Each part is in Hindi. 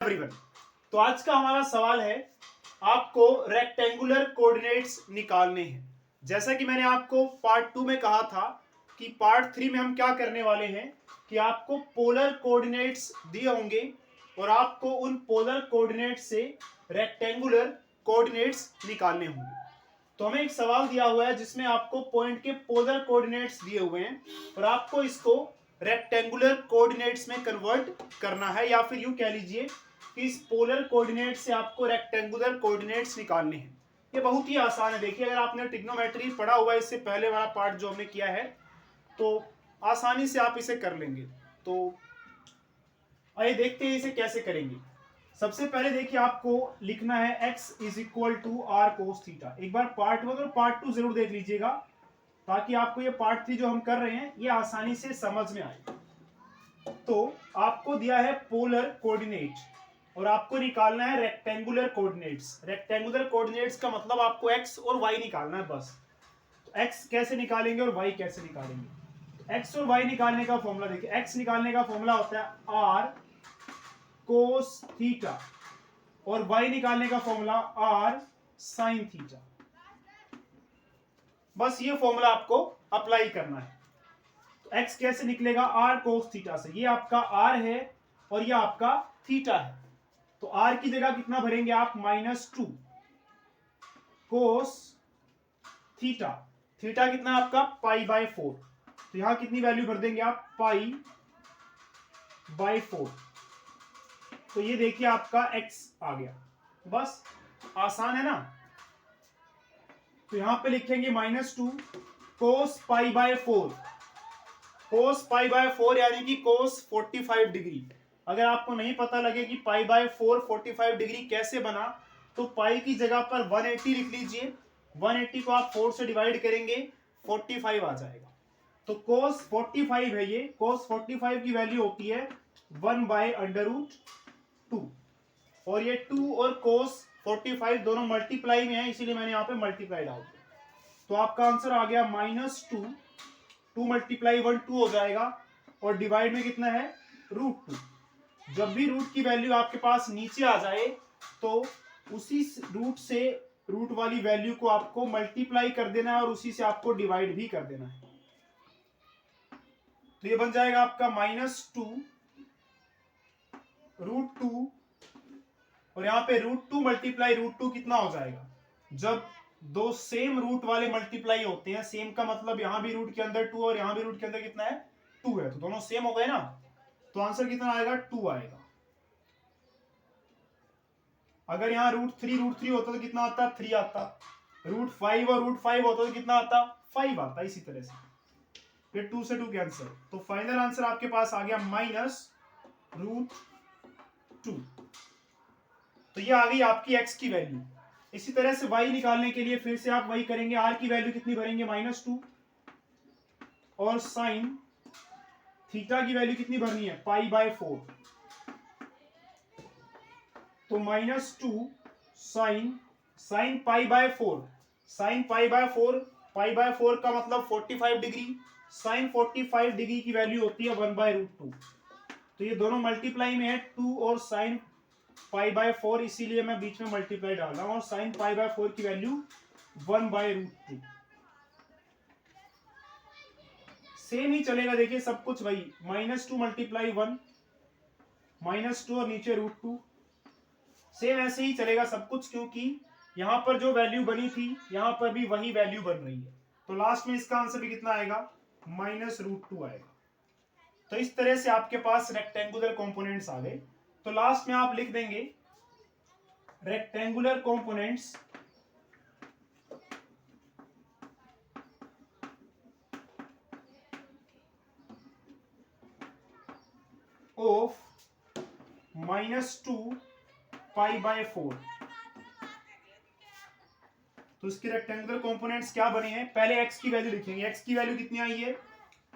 एवरीवन, तो आज का हमारा सवाल है, आपको रेक्टेंगुलर कोऑर्डिनेट्स निकालने हैं। जैसा कि मैंने आपको पार्ट 2 में कहा था कि पार्ट 3 में हम क्या करने वाले हैं कि आपको पोलर कोऑर्डिनेट्स दिए होंगे और आपको उन पोलर कोऑर्डिनेट्स से रेक्टेंगुलर कोऑर्डिनेट्स निकालने होंगे। तो हमें एक सवाल दिया हुआ है जिसमें आपको पॉइंट के पोलर कोऑर्डिनेट्स दिए हुए हैं और आपको इसको रेक्टेंगुलर कोऑर्डिनेट्स में कन्वर्ट करना है, या फिर यूं कह लीजिए कि इस पोलर कोऑर्डिनेट से आपको रेक्टेंगुलर कोऑर्डिनेट्स निकालने हैं। ये बहुत ही आसान है। देखिए, अगर आपने ट्रिग्नोमेट्री पढ़ा हुआ है, इससे पहले वाला पार्ट जो हमने किया है, तो आसानी से आप इसे कर लेंगे। तो आइए देखते हैं इसे कैसे करेंगे। सबसे पहले देखिए, आपको लिखना है x is equal to are cos theta. एक बार पार्ट 1 और पार्ट 2 जरूर देख लीजिएगा ताकि आपको ये पार्ट 3 जो हम कर रहे हैं ये आसानी से समझ में आए। तो आपको दिया है पोलर कोऑर्डिनेट और आपको निकालना है रेक्टेंगुलर कोऑर्डिनेट्स। रेक्टेंगुलर कोऑर्डिनेट्स का मतलब आपको x और y निकालना है बस। तो x कैसे निकालेंगे और y कैसे निकालेंगे? x और y निकालने का फॉर्मूला देखिए, x निकालने का फॉर्मूला होता है r कोस थीटा और y निकालने का फॉर्मूला r साइन थीटा। बस ये फॉर्मूला आपको अप्लाई करना है। तो x कैसे निकलेगा? r कोस थीटा से। ये आपका r है और ये आपका थीटा है। तो r की जगह कितना भरेंगे आप? -2 कोस थीटा। थीटा कितना आपका? π/4। तो यहां कितनी वैल्यू भर देंगे आप? π/4। तो ये देखिए आपका x आ गया। बस आसान है ना। तो यहां पे लिखेंगे -2 कोस π/4। कोस π/4 यानी कि कोस 45 डिग्री। अगर आपको नहीं पता लगे कि π/4 45 डिग्री कैसे बना, तो पाई की जगह पर 180 लिख लीजिए। 180 को आप 4 से डिवाइड करेंगे, 45 आ जाएगा। तो कोस 45 है ये। कोस 45 की वैल्यू होती है 1/√2 और ये 2 और कोस 45 दोनों मल्टीप्लाई में है, इसीलिए मैंने यहाँ पे मल्टीप्लाई डाल दिया। तो आपका आंसर आ गया -2। 2 × 1 2 हो जाएगा और डिवाइड में कितना है? √2। जब भी रूट की वैल्यू आपके पास नीचे आ जाए तो उसी रूट से रूट वाली वैल्यू को आपको मल्टीप्लाई कर देना है और उसी से आपको डिवाइड भी कर देना है। तो ये बन जाएगा आपका -2 √2 और यहां पे √2 मल्टीप्लाई √2 कितना हो जाएगा? जब दो सेम रूट वाले मल्टीप्लाई होते हैं, सेम का मतलब यहां भी रूट के अंदर 2 और यहां भी रूट के अंदर कितना है? 2 है, तो दोनों सेम हो गए ना। तो आंसर कितना आएगा? 2 आएगा। अगर यहाँ √3 होता तो कितना आता? 3 आता। √5 और √5 होता तो कितना आता? 5 आता। इसी तरह से ये 2 से 2 कैंसिल। तो फाइनल आंसर आपके पास आ गया -√2। तो ये आ गई आपकी x की वैल्यू। इसी तरह से y निकालने के लिए फिर से आप वही करेंगे। r की वैल्यू कितनी भरेंगे? -2 और साइन थीटा की वैल्यू कितनी भरनी है? π/4। तो -2 साइन π/4। साइन π/4 का मतलब 45 डिग्री। साइन 45 डिग्री की वैल्यू होती है 1/√2। तो ये दोनों मल्टीप्लाई में है, 2 और साइन π/4, इसीलिए मैं बीच में मल्टीप्लाई डाल रहा हूं। और साइन π/4 की वैल्यू 1/√2। सेम ही चलेगा। देखिए सब कुछ वही, -2 × 1 -2 और नीचे √2। सेम ऐसे ही चलेगा सब कुछ, क्योंकि यहां पर जो वैल्यू बनी थी यहां पर भी वही वैल्यू बन रही है। तो लास्ट में इसका आंसर भी कितना आएगा? -√2 आएगा। तो इस तरह से आपके पास रेक्टेंगुलर कंपोनेंट्स आ गए। तो लास्ट में आप लिख देंगे रेक्टेंगुलर कंपोनेंट्स ऑफ -2 π/4। तो इसके रेक्टेंगुलर कंपोनेंट्स क्या बने हैं? पहले x की वैल्यू लिखेंगे। x की वैल्यू कितनी आई है?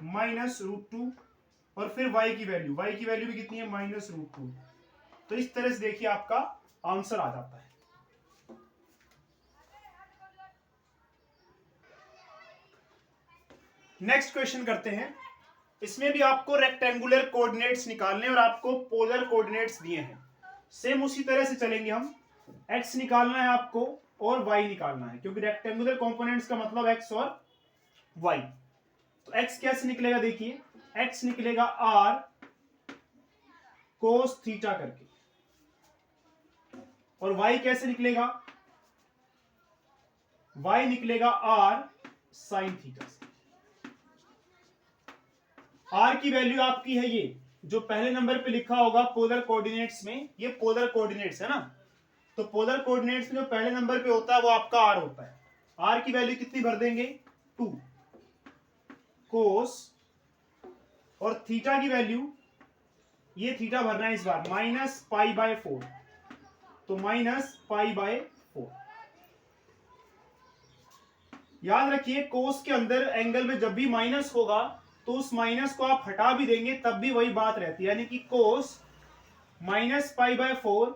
-√2 और फिर y की वैल्यू भी कितनी है? -√2। तो इस तरह से देखिए आपका आंसर आ जाता है। नेक्स्ट क्वेश्चन करते हैं। इसमें भी आपको रेक्टेंगुलर कोऑर्डिनेट्स निकालने और आपको पोलर कोऑर्डिनेट्स दिए हैं। सेम उसी तरह से चलेंगे हम। x निकालना है आपको और y निकालना है, क्योंकि रेक्टेंगुलर कंपोनेंट्स का मतलब x और y। तो x कैसे निकलेगा, देखिए x निकलेगा r cos थीटा करके, और y कैसे निकलेगा, y निकलेगा r sin थीटा से। r की वैल्यू आपकी है ये जो पहले नंबर पे लिखा होगा पोलर कोऑर्डिनेट्स में, ये पोलर कोऑर्डिनेट्स है ना, तो पोलर कोऑर्डिनेट्स में जो पहले नंबर पे होता है वो आपका r होता है। r की वैल्यू कितनी भर देंगे, 2 कोस, और थीटा की वैल्यू, ये थीटा भरना है इस बार -π/4, तो -π/4। याद रखिए कोस के अंदर एंगल में जब भी माइनस होगा तो उस माइनस को आप हटा भी देंगे तब भी वही बात रहती है, यानी कि कोस -π/4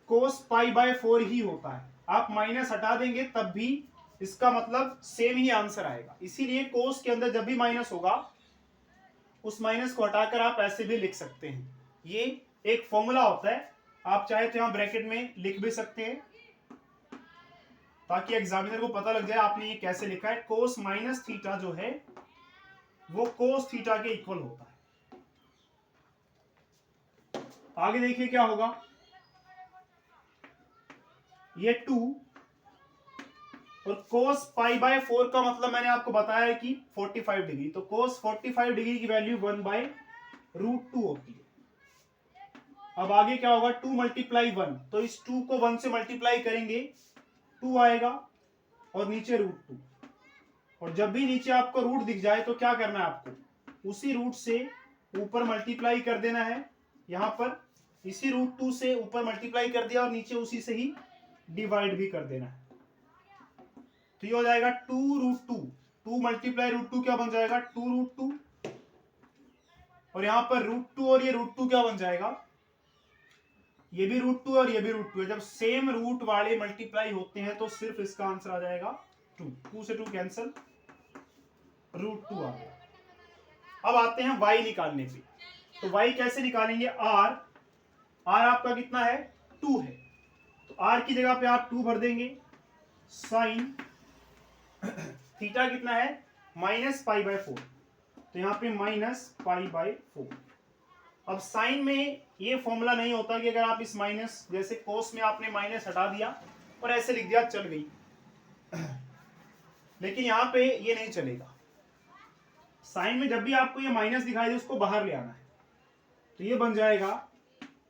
कोस π/4 ही होता है। आप माइनस हटा देंगे तब भी इसका मतलब सेम ही आंसर आएगा। इसीलिए कोस के अंदर जब भी माइनस होगा उस माइनस को हटाकर आप ऐसे भी लिख सकते हैं। ये एक फॉर्मूला होता है, आप चाहे तो यहां ब्रैकेट में लिख भी सकते हैं ताकि एग्जामिनर को पता लग जाए आपने ये कैसे लिखा है। कोस माइनस थीटा जो है वो कोस थीटा के इक्वल होता है। आगे देखिए क्या होगा, ये 2 और कोस π/4 का मतलब मैंने आपको बताया है कि 45 डिग्री, तो कोस 45 डिग्री की वैल्यू 1/√2 होती है। अब आगे क्या होगा, 2 × 1, तो इस 2 को 1 से मल्टीप्लाई करेंगे 2 आएगा और नीचे √2, और जब भी नीचे आपको रूट दिख जाए तो क्या करना है आपको, उसी रूट से ऊपर मल्टीप्लाई कर देना है। यहां पर इसी √2 से ऊपर मल्टीप्लाई कर दिया और नीचे उसी से ही डिवाइड भी कर देना है, तो ये हो जाएगा 2√2, 2 × √2 क्या बन जाएगा 2√2, और यहां पर √2 और ये √2 क्या बन जाएगा, ये भी √2 और ये भी √2 है। जब सेम रूट वाले मल्टीप्लाई होते हैं तो सिर्फ इसका आंसर आ जाएगा 2 से 2 कैंसिल, √2 आ गया। अब आते हैं y निकालने पे, तो y कैसे निकालेंगे, r आपका कितना है 2 है, तो r की जगह पे आप 2 भर देंगे, साइन थीटा कितना है -π/4, तो यहां पे -π/4। अब साइन में ये फॉर्मूला नहीं होता कि अगर आप इस माइनस, जैसे कोस में आपने माइनस हटा दिया और ऐसे लिख दिया चल गई, लेकिन यहां पे ये नहीं चलेगा। साइन में जब भी आपको ये माइनस दिखाई दे उसको बाहर ले आना है, तो ये बन जाएगा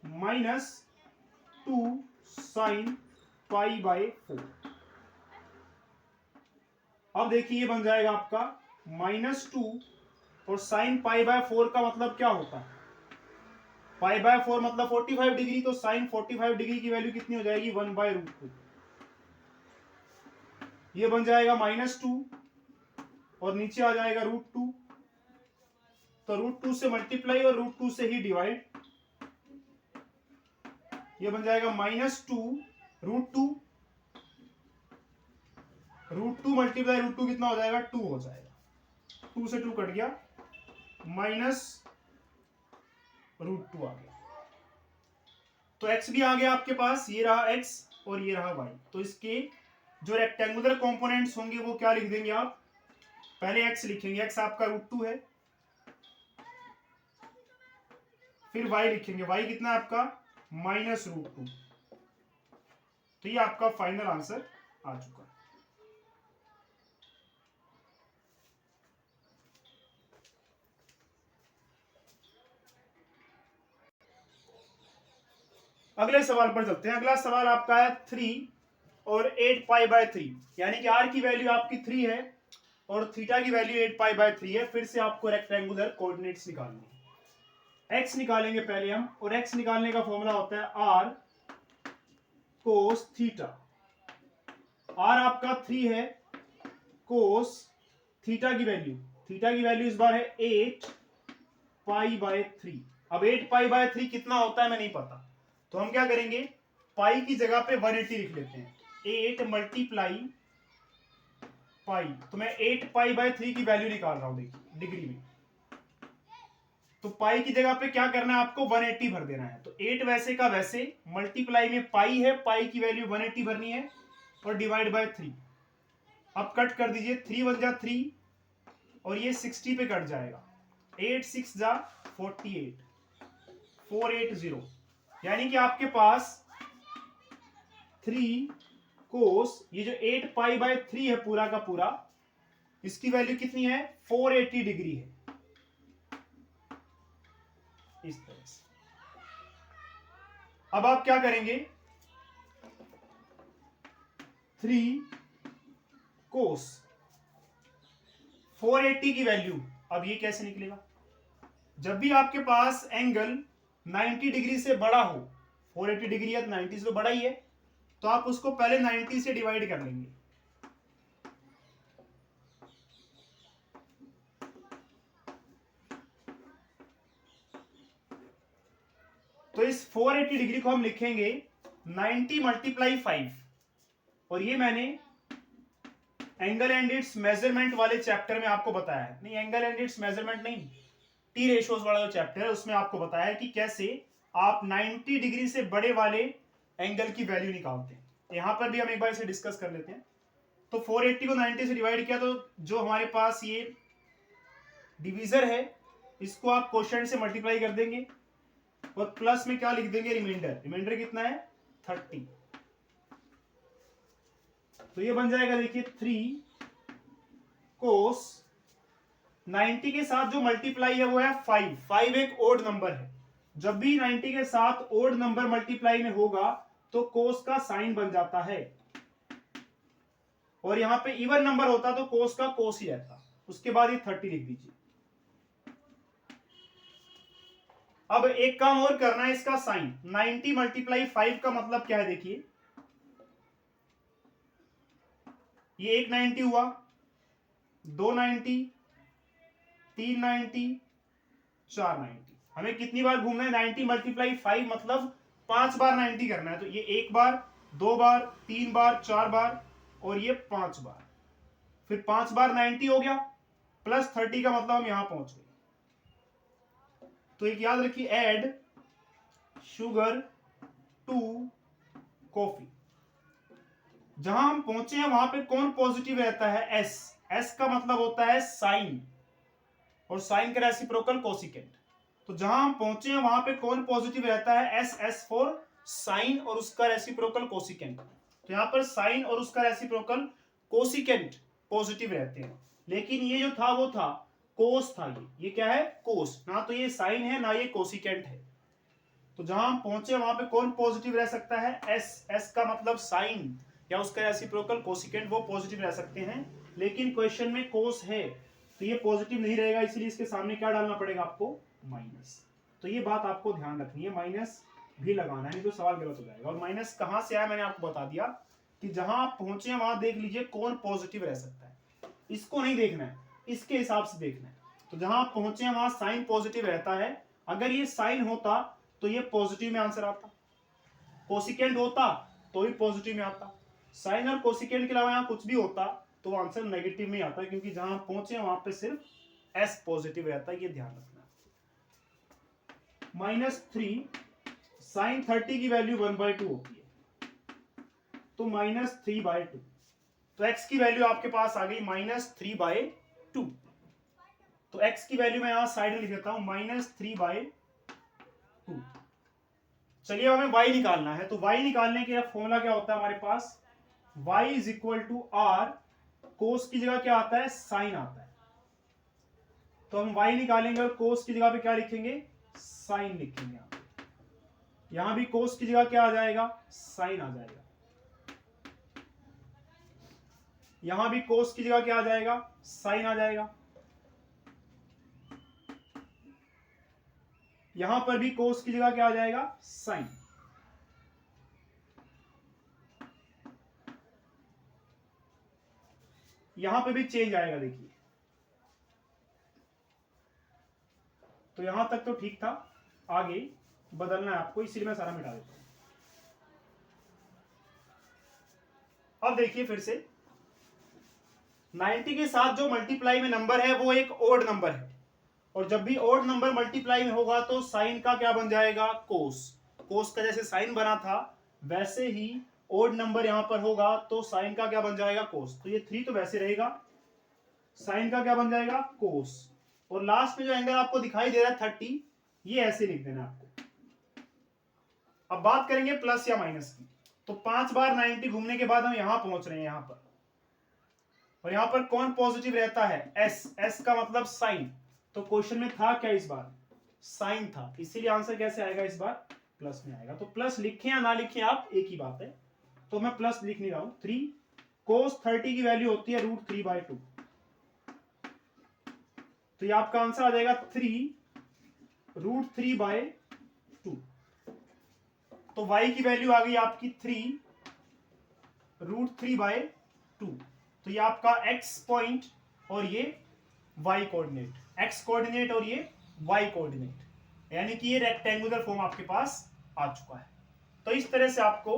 -2 sin π/4। अब देखिए ये बन जाएगा आपका -2, और sin π/4 का मतलब क्या होता है, π/4 मतलब 45 डिग्री, तो sin 45 डिग्री की वैल्यू कितनी हो जाएगी 1/√2, ये बन जाएगा -2 और नीचे आ जाएगा √2, तो √2 से मल्टीप्लाई और √2 से ही डिवाइड, ये बन जाएगा -2 √2, √2 मल्टीप्लाई √2 कितना हो जाएगा 2 हो जाएगा, 2 से 2 कट गया, -√2 आ गया। तो x भी आ गया आपके पास, ये रहा x और ये रहा y। तो इसके जो रेक्टेंगुलर कंपोनेंट्स होंगे वो क्या लिख देंगे आप, पहले x लिखेंगे, x आपका √2 है, फिर y लिखेंगे, y कितना है आपका -√2, तो ये आपका फाइनल आंसर आ चुका है। अगले सवाल पर चलते हैं। अगला सवाल आपका है 3 और 8π/3, यानी कि r की वैल्यू आपकी 3 है और थीटा की वैल्यू 8π/3 है। फिर से आपको रेक्टेंगुलर कोऑर्डिनेट्स निकालने हैं। x निकालेंगे पहले हम, और x निकालने का फॉर्मूला होता है r cos थीटा। r आपका 3 है, cos थीटा की वैल्यू इस बार है 8π/3। अब 8π/3 कितना होता है मैं नहीं पता, तो हम क्या करेंगे, पाई की जगह पे 180 लिख लेते हैं, 8 × पाई, तो मैं 8π/3 की वैल्यू निकाल रहा हूं, देखिए डिग्री में, तो पाई की जगह पे क्या करना है आपको, 180 भर देना है। तो 8 वैसे का वैसे, मल्टीप्लाई में पाई है, पाई की वैल्यू 180 भरनी है, और डिवाइड बाय 3। अब कट कर दीजिए, 3 1 जा 3, और ये 60 पे कट जाएगा, 8 6 जा 48, 480। यानी कि आपके पास 3 कोस, ये जो 8 पाई बाय 3 है पूरा का पूरा, इसकी वैल्यू कितनी है, 480 डिग्री है, इस तरह से। अब आप क्या करेंगे, 3 कोस 480 की वैल्यू, अब ये कैसे निकलेगा, जब भी आपके पास एंगल 90 डिग्री से बड़ा हो, 480 डिग्री है तो 90 से तो बड़ा ही है, तो आप उसको पहले 90 से डिवाइड कर लेंगे। तो इस 480 डिग्री को हम लिखेंगे 90 मल्टीप्लाई 5, और ये मैंने एंगल एंड इट्स मेजरमेंट वाले चैप्टर में आपको बताया है, नहीं एंगल एंड इट्स मेजरमेंट नहीं, टी रेशोज वाला जो चैप्टर है उसमें आपको बताया है कि कैसे आप 90 डिग्री से बड़े वाले एंगल की वैल्यू निकालते हैं। यहां पर भी हम एक बार इसे डिस्कस कर लेते हैं। तो 480 को 90 से डिवाइड किया, तो जो हमारे पास ये डिवीजर है इसको आप क्वोशिएंट से मल्टीप्लाई कर देंगे, और प्लस में क्या लिख देंगे, रिमाइंडर। रिमाइंडर कितना है, 30। तो ये बन जाएगा, देखिए 3 कोस 90 के साथ जो मल्टीप्लाई है वो है 5। 5 एक ओड नंबर है, जब भी 90 के साथ ओड नंबर मल्टीप्लाई में होगा तो कोस का साइन बन जाता है, और यहां पे इवन नंबर होता तो कोस का कोस ही रहता। उसके बाद ये 30 लिख दीजिए। अब एक काम और करना है, इसका साइन 90 मल्टीप्लाई 5 का मतलब क्या है, देखिए ये एक 90 हुआ, 2 90, 3 90, 4 90। हमें कितनी बार घूमना है, 90 मल्टीप्लाई 5 मतलब 5 बार 90 करना है। तो ये 1 बार, 2 बार, 3 बार, 4 बार, और ये 5 बार, फिर 5 बार 90 हो गया, प्लस 30 का मतलब हम यहां पहुंच गए। तो एक याद रखिए, ऐड शुगर टू कॉफी। जहां हम पहुंचे हैं वहां पे कौन पॉजिटिव रहता है, एस। एस का मतलब होता है साइन, और साइन का रेसिप्रोकल कोसिकेंट। तो जहां हम पहुंचे हैं वहां पे कौन पॉजिटिव रहता है, एस। एस फॉर साइन और उसका रेसिप्रोकल कोसिकेंट। तो यहां पर साइन और उसका रेसिप्रोकल कोसिकेंट पॉजिटिव रहते हैं, लेकिन ये जो था वो था कोस था, ये क्या है, कोस। ना तो ये साइन है ना ये कोसिकेंट है। तो जहां हम पहुंचे वहां पे कौन पॉजिटिव रह सकता है, एस। एस का मतलब साइन या उसका रेसिप्रोकल कोसिकेंट, वो पॉजिटिव रह सकते हैं। लेकिन क्वेश्चन में कोस है तो ये पॉजिटिव नहीं रहेगा, इसलिए इसके सामने क्या डालना पड़ेगा आपको, माइनस। तो ये बात आपको ध्यान रखनी है, माइनस भी लगाना है, नहीं तो सवाल गलत हो जाएगा। और माइनस कहां से आया मैंने आपको बता दिया कि जहां आप पहुंचे वहां देख लीजिए कौन पॉजिटिव रह सकता है, इसको नहीं देखना है, इसके हिसाब से देखना है। तो जहां आप पहुंचे वहां साइन पॉजिटिव रहता है, अगर ये साइन होता तो ये पॉजिटिव में आंसर आता, कोसिकेंट होता तो भी पॉजिटिव में आता, साइन और कोसिकेंट के अलावा यहां कुछ भी होता तो आंसर नेगेटिव में आता है, क्योंकि जहां पहुंचे वहां पे सिर्फ एस पॉजिटिव रहता है, ये ध्यान रखना। -3 साइन 30 की वैल्यू 1/2 होती है, तो -3/2। तो x की वैल्यू आपके पास आ गई -3/2। तो x की वैल्यू मैं यहां साइड में लिख देता हूं, -3/2। चलिए हमें y निकालना है। तो y निकालने के फॉर्मूला क्या होता है हमारे पास, y is equal to are, cos की जगह क्या आता है, साइन आता है। तो हम y निकालेंगे और कोस की जगह पे क्या लिखेंगे, साइन लिखेंगे। यहां भी कोस की जगह क्या आ जाएगा, साइन आ जाएगा। यहां भी कोस की जगह क्या आ जाएगा, साइन आ जाएगा। यहां पर भी कोस की जगह क्या आ जाएगा, साइन। यहां पे भी चेंज आएगा, देखिए। तो यहां तक तो ठीक था, आगे बदलना है आपको, इसलिए मैं सारा मिटा देता हूं। अब देखिए फिर से, 90 के साथ जो मल्टीप्लाई में नंबर है वो एक ओड नंबर है, और जब भी ओड नंबर मल्टीप्लाई में होगा तो साइन का क्या बन जाएगा, कोस। कोस का जैसे साइन बना था वैसे ही ओड नंबर यहां पर होगा तो साइन का क्या बन जाएगा, कोस। तो ये 3 तो वैसे रहेगा, साइन का क्या बन जाएगा, कोस। और लास्ट में जो एंगल आपको दिखाई दे रहा है 30, ये ऐसे लिख देना आपको। अब बात करेंगे प्लस या माइनस की। तो 5 बार 90 घूमने के बाद हम यहां पहुंच रहे हैं यहां पर, और यहां पर कौन पॉजिटिव रहता है, एस। एस का मतलब साइन। तो क्वेश्चन में था क्या इस बार, साइन था, इसीलिए आंसर कैसे आएगा इस बार, प्लस में आएगा। तो प्लस लिखें या ना लिखें आप, एक ही बात है। तो मैं प्लस लिख नहीं रहा हूं। 3 कोस 30 की वैल्यू होती है √3/2। तो ये आपका आंसर आ जाएगा 3 √3/2। तो y की वैल्यू आ गई आपकी 3 √3/2। तो ये आपका x पॉइंट और ये y कोऑर्डिनेट, x कोऑर्डिनेट और ये y कोऑर्डिनेट, यानी कि ये रेक्टेंगुलर फॉर्म आपके पास आ चुका है। तो इस तरह से आपको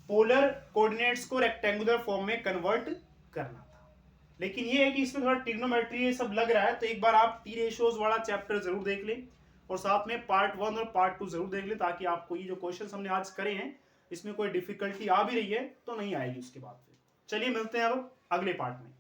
पोलर कोऑर्डिनेट्स को रेक्टेंगुलर फॉर्म में कन्वर्ट करना था। लेकिन ये है कि इसमें थोड़ा ट्रिग्नोमेट्री ये सब लग रहा है, तो एक बार आप टी रेशियोज वाला चैप्टर जरूर देख लें और साथ में पार्ट 1 और पार्ट 2 जरूर देख लें, ताकि आपको ये जो क्वेश्चंस हमने आज करे हैं इसमें कोई डिफिकल्टी आ भी रही है तो नहीं आएगी उसके बाद। चलिए मिलते हैं अब अगले पार्ट में।